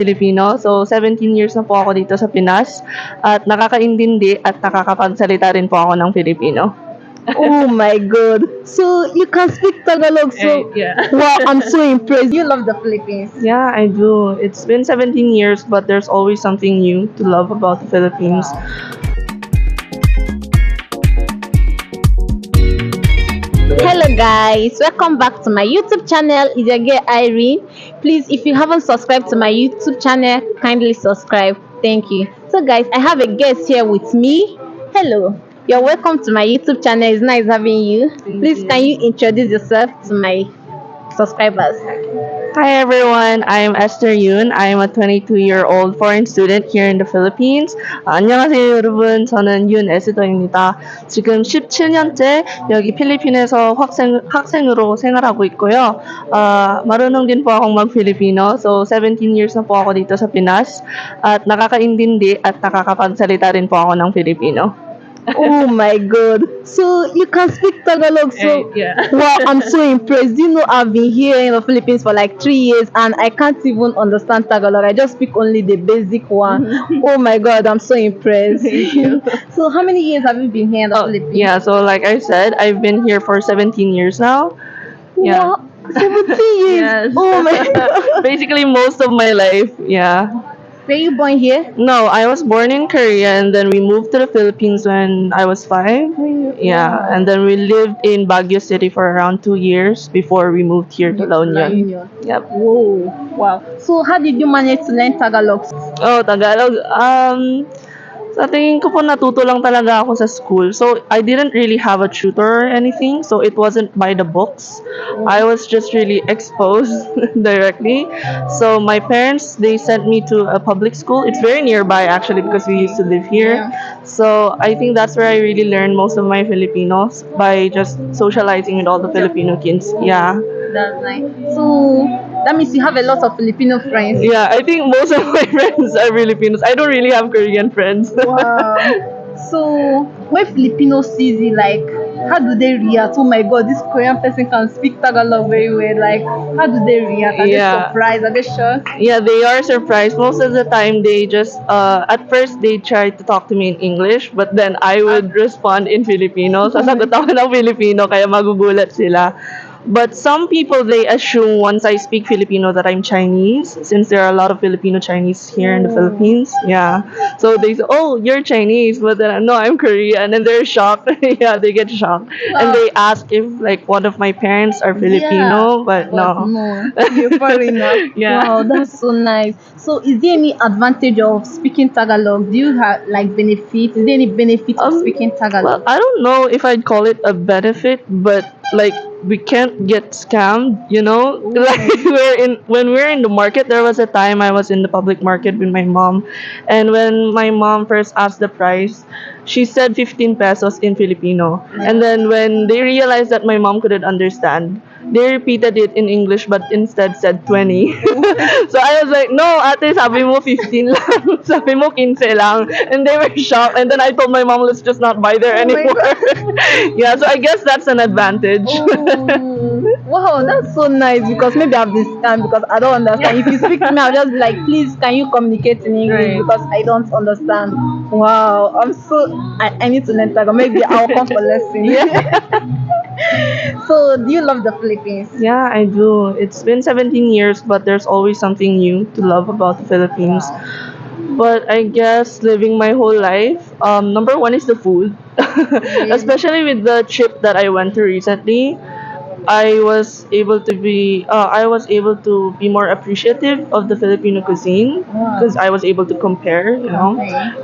Filipino. So, 17 years na po ako dito sa Pinas at nakakaintindi at nakakapagsalita rin po ako ng Filipino. Oh my god. So you can speak Tagalog. So Yeah. wow, I'm so impressed. You love the Philippines. Yeah, I do. It's been 17 years, but there's always something new to love about the Philippines. Hello guys, welcome back to my YouTube channel. It's your girl Irene. Please, if you haven't subscribed to my YouTube channel, kindly subscribe. Thank you. So guys, I have a guest here with me. Hello. You're welcome to my YouTube channel. It's nice having you. Please, can you introduce yourself to my subscribers? Hi everyone, I'm Esther Yoon. I'm a 22-year-old foreign student here in the Philippines. 안녕하세요 여러분, 저는 윤 에스더입니다. 지금 17년째 여기 필리핀에서 학생으로 생활하고 있고요. marunong din po akong mag-Filipino. So 17 years na po ako dito sa Pinas at nakakaintindi at nakakapagsalita rin po ako ng Filipino. Oh my god. So you can speak Tagalog. So Yeah. wow, I'm so impressed. You know, I've been here in the Philippines for like 3 years and I can't even understand Tagalog. I just speak only the basic one. Oh my god, I'm so impressed. Thank you. So how many years have you been here in the Philippines? Yeah, so like I said, I've been here for 17 years now. Yeah. Wow, 17 years. Yes. Oh my god. Basically most of my life, yeah. Were you born here? No, I was born in Korea and then we moved to the Philippines when I was 5. Yeah, and then we lived in Baguio City for around 2 years before we moved here to La Union. Yep. Whoa. Wow. So how did you manage to learn Tagalog? Oh, Tagalog. Sa tingin ko po natuto lang talaga ako sa school. So, I didn't really have a tutor or anything. So, it wasn't by the books. I was just really exposed directly. So, my parents, they sent me to a public school. It's very nearby actually because we used to live here. So, I think that's where I really learned most of my Filipinos by just socializing with all the Filipino kids. Yeah. That's nice. So that means you have a lot of Filipino friends. Yeah, I think most of my friends are Filipinos. I don't really have Korean friends. Wow. So when Filipinos sees it, like, how do they react? Oh my god, this Korean person can speak Tagalog very well. Like, how do they react? Are they surprised? Are they shocked? Yeah, they are surprised. Most of the time, they just, at first, they try to talk to me in English, but then I would respond in Filipino. Sasagot ako ng Filipino, kaya magugulat sila. But some people, they assume once I speak Filipino that I'm Chinese, since there are a lot of Filipino Chinese here in the Philippines. Yeah. So they say, oh, you're Chinese, but then no, I'm Korean, and they're shocked. Yeah, they get shocked. And they ask if like one of my parents are Filipino, but no. You're foreigner. Yeah. Wow, that's so nice. So is there any advantage of speaking Tagalog? Do you have like benefits? Is there any benefit of speaking Tagalog? Well, I don't know if I'd call it a benefit, but like we can't get scammed, you know. Like when we're in the market, there was a time I was in the public market with my mom, and when my mom first asked the price, she said 15 pesos in Filipino, and then when they realized that my mom couldn't understand, they repeated it in English but instead said 20. So I was like, no, ate, sabi mo 15 lang. Sabi mo 15 lang. And they were shocked. And then I told my mom, let's just not buy there anymore. Yeah, so I guess that's an advantage. Wow, that's so nice because maybe I've been scammed because I don't understand. If you speak to me, I'll just be like, please, can you communicate in English because I don't understand. Wow, I need to learn Tagalog. Maybe I'll come for lesson. So, do you love the Philippines? Yeah, I do. It's been 17 years, but there's always something new to love about the Philippines. But I guess living my whole life, number one is the food. Especially with the trip that I went to recently, I was able to be more appreciative of the Filipino cuisine because I was able to compare, you know.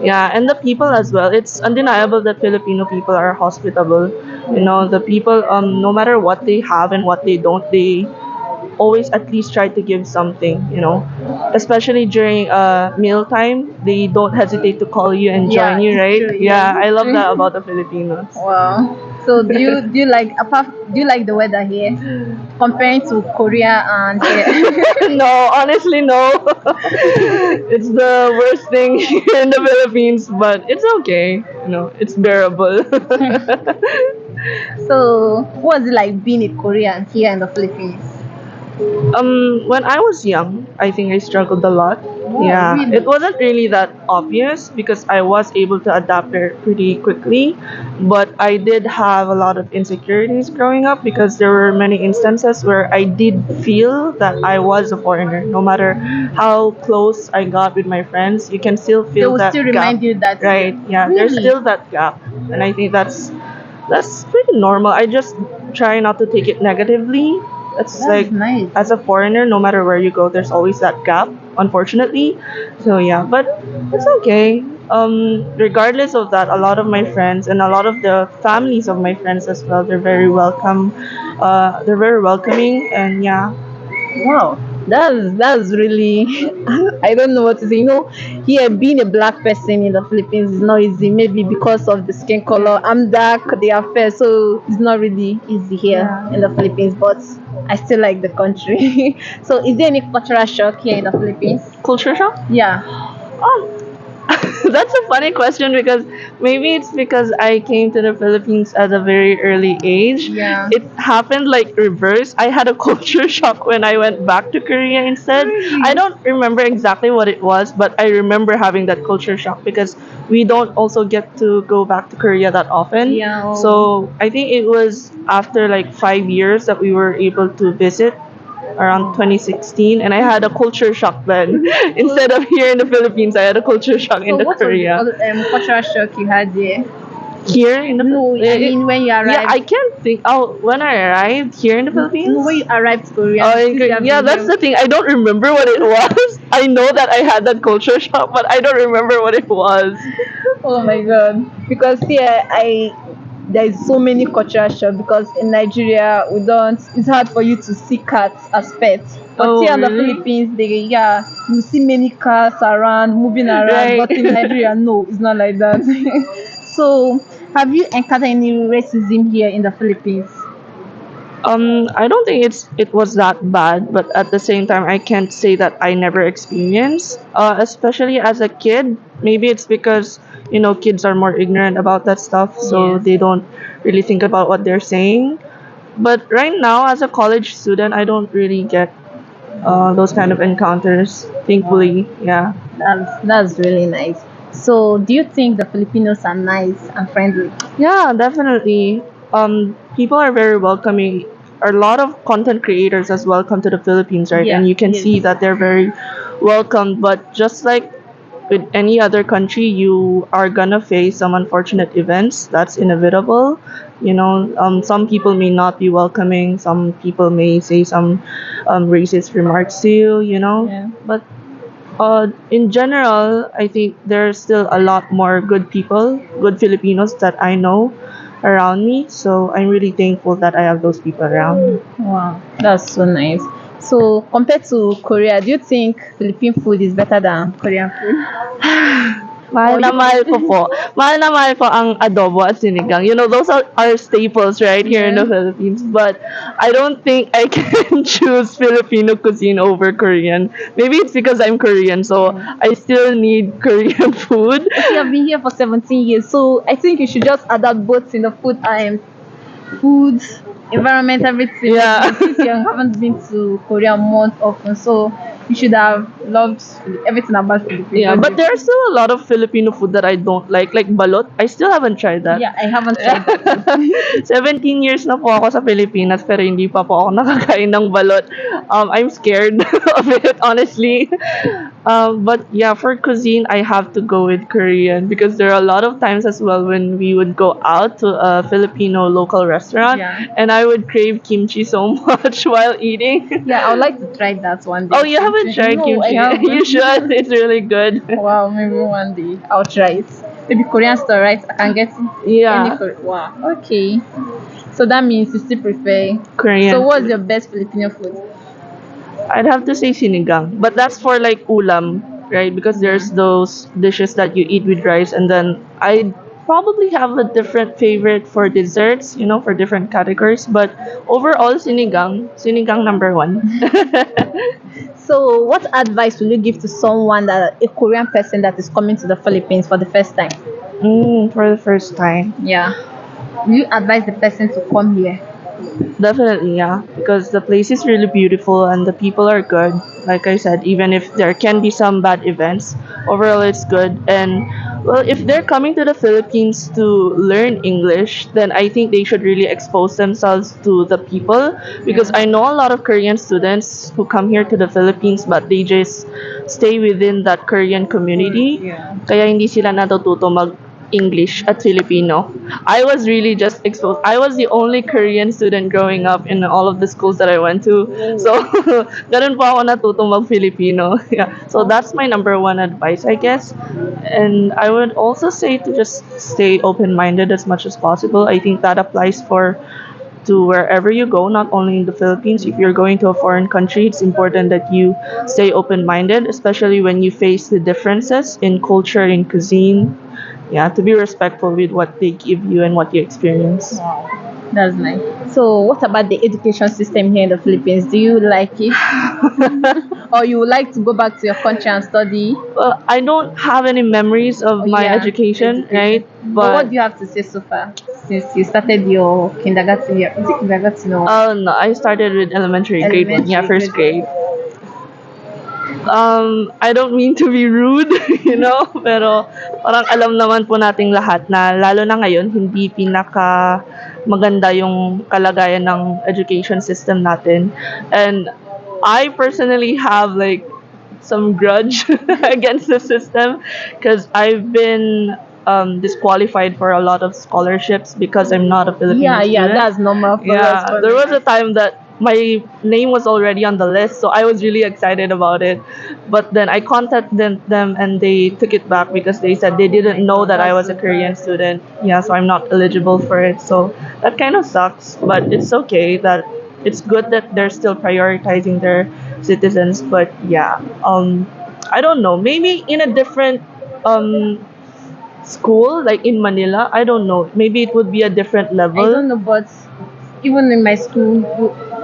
Yeah, and the people as well. It's undeniable that Filipino people are hospitable. You know, the people, no matter what they have and what they don't, they always at least try to give something, you know. Especially during mealtime, they don't hesitate to call you and join you, right? True, Yeah, I love that about the Filipinos. Wow. So do you like the weather here comparing to Korea and here? No, honestly, no. It's the worst thing here in the Philippines, but it's okay. You know, it's bearable. So what was it like being a Korean here in the Philippines? When I was young, I think I struggled a lot. Oh, Yeah, it really? wasn't really that obvious because I was able to adapt there pretty quickly, but I did have a lot of insecurities growing up because there were many instances where I did feel that I was a foreigner. No matter how close I got with my friends, you can still They feel will that still gap, remind you that you right? Yeah, there's really. still that gap, and I think that's pretty normal. I just try not to take it negatively. It's That's like nice. as a foreigner, no matter where you go, there's always that gap, unfortunately. So yeah, but it's okay. Regardless of that, a lot of my friends and a lot of the families of my friends as well, they're very welcome. They're very welcoming, and yeah. Wow, that's really I don't know what to say. Here being a black person in the Philippines is not easy. Maybe because of the skin color. I'm dark, they are fair, so it's not really easy here in the Philippines. But I still like the country. So, is there any cultural shock here in the Philippines? Culture shock? Yeah. Um, That's a funny question because maybe it's because I came to the Philippines at a very early age. Yeah. It happened like reverse. I had a culture shock when I went back to Korea instead. I Really? don't remember exactly what it was, but I remember having that culture shock because we don't also get to go back to Korea that often. Yeah. Oh. So I think it was after like 5 years that we were able to visit around 2016, and I had a culture shock then. Instead of here in the Philippines, I had a culture shock in So, the what was the Korea. cultural shock you had there? Here in the No, I mean when you yeah, I arrived. can't think. Oh, when I arrived here in the No, Philippines. when you arrived to Korea. Oh, Since you have yeah, been that's here. the thing. I don't remember what it was. I know that I had that culture shock, but I don't remember what it was. Oh my god. Because here I there is so many cultural shock because in Nigeria we don't it's hard for you to see cats as pets. But Oh, here in the really? Philippines they yeah you see many cats around moving around Right. but in Nigeria no it's not like that. So have you encountered any racism here in the Philippines? I don't think it was that bad, but at the same time, I can't say that I never experienced. Especially as a kid, maybe it's because kids are more ignorant about that stuff, so Yes. they don't really think about what they're saying. But right now, as a college student, I don't really get those kind of encounters. Wow. Thankfully, yeah. That's really nice. So do you think the Filipinos are nice and friendly? Yeah, definitely. People are very welcoming. A lot of content creators as well come to the Philippines, right? Yeah, And you can yes. see that they're very welcomed. But just like with any other country, you are gonna face some unfortunate events. That's inevitable. Some people may not be welcoming. Some people may say some racist remarks to you. Yeah. But in general, I think there's still a lot more good people, good Filipinos that I know around me. So I'm really thankful that I have those people around. Wow, that's so nice. So compared to Korea, do you think Philippine food is better than Korean food? Mahal Or na you mahal ko po. Mahal na mahal ko ang adobo at sinigang. Those are staples right here in yeah. the Philippines. But I don't think I can choose Filipino cuisine over Korean. Maybe it's because I'm Korean, so I still need Korean food. But you have been here for 17 years, so I think you should just adapt both in the food, environment, everything. Yeah. Since you haven't been to Korea much often, so you should have loved everything about Philippines. Yeah, but there are still a lot of Filipino food that I don't like balot. I still haven't tried that. Yeah, I haven't tried that. 17 years na po ako sa Pilipinas pero hindi pa po ako nakakain ng balot. I'm scared of it, honestly. But yeah, for cuisine, I have to go with Korean because there are a lot of times as well when we would go out to a Filipino local restaurant Yeah. and I would crave kimchi so much while eating. Yeah, I would like to try that one day. Oh, you haven't tried No, I kimchi? haven't. You should. It's really good. Wow, maybe one day I'll try it. Maybe Korean store, right? I can get Yeah. any Korean. Wow. Okay. So that means you still prefer. Korean. So what's your best Filipino food? I'd have to say sinigang, but that's for like ulam, right? Because there's those dishes that you eat with rice, and then I probably have a different favorite for desserts, for different categories. But overall, sinigang number one. So what advice will you give to someone that a Korean person that is coming to the Philippines for the first time? For the first time. Yeah. Will you advise the person to come here? Definitely, yeah. Because the place is really beautiful and the people are good. Like I said, even if there can be some bad events, overall it's good. And well, if they're coming to the Philippines to learn English, then I think they should really expose themselves to the people. Because I know a lot of Korean students who come here to the Philippines, but they just stay within that Korean community. Yeah. Kaya hindi sila natututo mag English at Filipino. I was really just exposed. I was the only Korean student growing up in all of the schools that I went to. So, ganun po ako natutong mag-Filipino. Yeah. So, that's my number one advice, I guess. And I would also say to just stay open-minded as much as possible. I think that applies for to wherever you go, not only in the Philippines. If you're going to a foreign country, it's important that you stay open minded, especially when you face the differences in culture, in cuisine. Yeah, to be respectful with what they give you and what you experience. That's nice. So, what about the education system here in the Philippines? Do you like it? Or you would like to go back to your country and study? Well, I don't have any memories of my Yeah, education, right? But what do you have to say so far since you started your kindergarten year? Is it kindergarten or Oh no, I started with elementary, grade one. Yeah, first grade. I don't mean to be rude, pero parang alam naman po nating lahat na lalo na ngayon hindi pinaka maganda yung kalagayan ng education system natin. And I personally have like some grudge against the system because I've been disqualified for a lot of scholarships because I'm not a Filipino student. that's normal for us. Yeah, there was a time that my name was already on the list, so I was really excited about it. But then I contacted them and they took it back because they said they didn't know that I was a Korean student. Yeah, so I'm not eligible for it. So that kind of sucks, but it's okay that it's good that they're still prioritizing their citizens. But yeah, I don't know. Maybe in a different school, like in Manila, I don't know. Maybe it would be a different I don't level. know, but even in my school,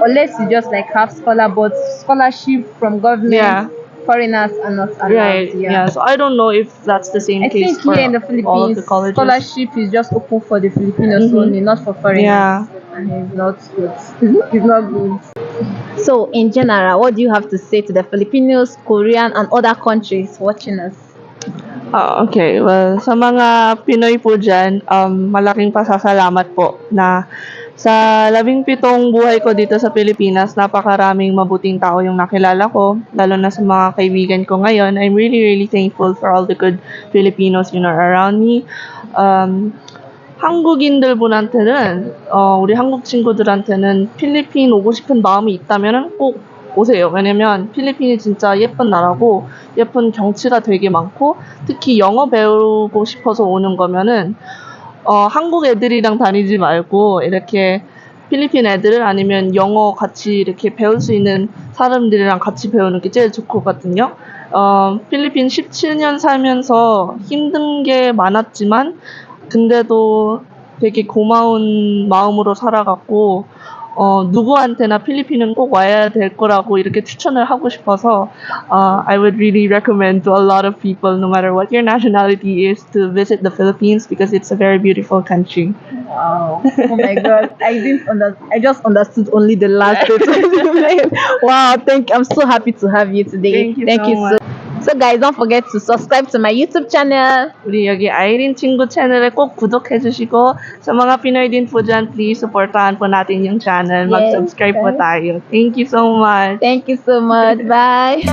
unless you just like have scholarship from government, Yeah. foreigners are not allowed. Right. Yeah. So I don't know if that's the same I case think for here in the all of the Philippines, colleges. scholarship is just open for the Filipinos only, not for foreigners. Yeah. And it's not good. It's not good. So, in general, what do you have to say to the Filipinos, Korean, and other countries watching us? Okay. Well, sa mga Pinoy po dyan, malaking pasasalamat po na sa 17 buhay ko dito sa Pilipinas, napakaraming mabuting tao yung nakilala ko, lalo na sa mga kaibigan ko ngayon. I'm really, really thankful for all the good Filipinos, around me. 한국인들 분한테는, 우리 한국 친구들한테는 필리핀 오고 싶은 마음이 있다면 꼭 오세요. 왜냐면 필리핀이 진짜 예쁜 나라고 예쁜 경치가 되게 많고 특히 영어 배우고 싶어서 오는 거면은 한국 애들이랑 다니지 말고 이렇게 필리핀 애들 아니면 영어 같이 이렇게 배울 수 있는 사람들이랑 같이 배우는 게 제일 좋거든요. 필리핀 17년 살면서 힘든 게 많았지만 근데도 되게 고마운 마음으로 살아갔고 누구한테나 필리핀은 꼭 와야 될 거라고 이렇게 추천을 하고 싶어서 I would really recommend to a lot of people, no matter what your nationality is, to visit the Philippines because it's a very beautiful country. Wow. Oh my god. I just understood only the last bit. Wow, I'm so happy to have you today. Thank you so much. So guys, don't forget to subscribe to my YouTube channel. 우리 여기 아이린 친구 채널에 꼭 구독해주시고 sa mga Pinoy din po dyan, please supportahan po natin yung channel. Yes, Mag-subscribe po guys. tayo. Thank you so much. Thank you so much. Bye.